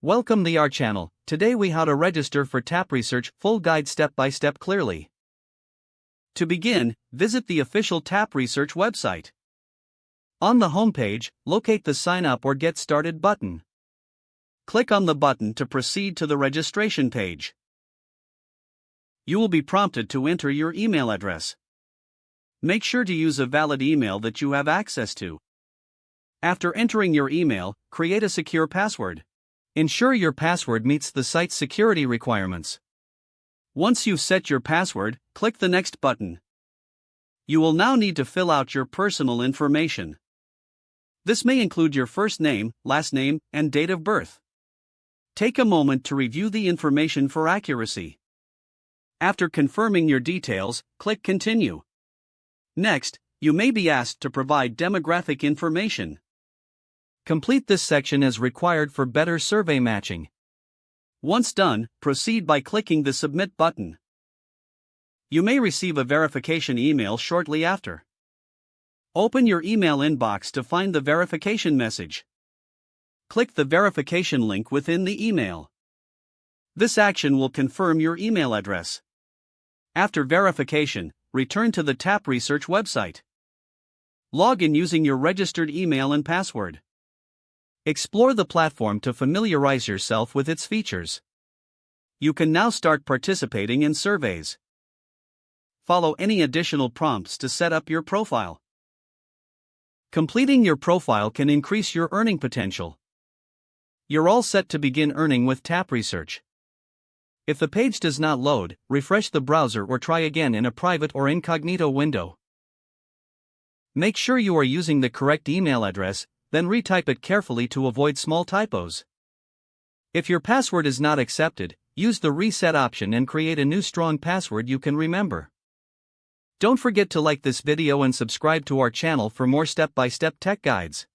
Welcome to our channel. Today we how to register for TAP Research full guide step by step clearly. To begin, visit the official TAP Research website. On the homepage, locate the Sign Up or Get Started button. Click on the button to proceed to the registration page. You will be prompted to enter your email address. Make sure to use a valid email that you have access to. After entering your email, create a secure password. Ensure your password meets the site's security requirements. Once you've set your password, click the Next button. You will now need to fill out your personal information. This may include your first name, last name, and date of birth. Take a moment to review the information for accuracy. After confirming your details, click Continue. Next, you may be asked to provide demographic information. Complete this section as required for better survey matching. Once done, proceed by clicking the Submit button. You may receive a verification email shortly after. Open your email inbox to find the verification message. Click the verification link within the email. This action will confirm your email address. After verification, return to the TAP Research website. Log in using your registered email and password. Explore the platform to familiarize yourself with its features. You can now start participating in surveys. Follow any additional prompts to set up your profile. Completing your profile can increase your earning potential. You're all set to begin earning with TAP Research. If the page does not load, refresh the browser or try again in a private or incognito window. Make sure you are using the correct email address, then retype it carefully to avoid small typos. If your password is not accepted, use the reset option and create a new strong password you can remember. Don't forget to like this video and subscribe to our channel for more step-by-step tech guides.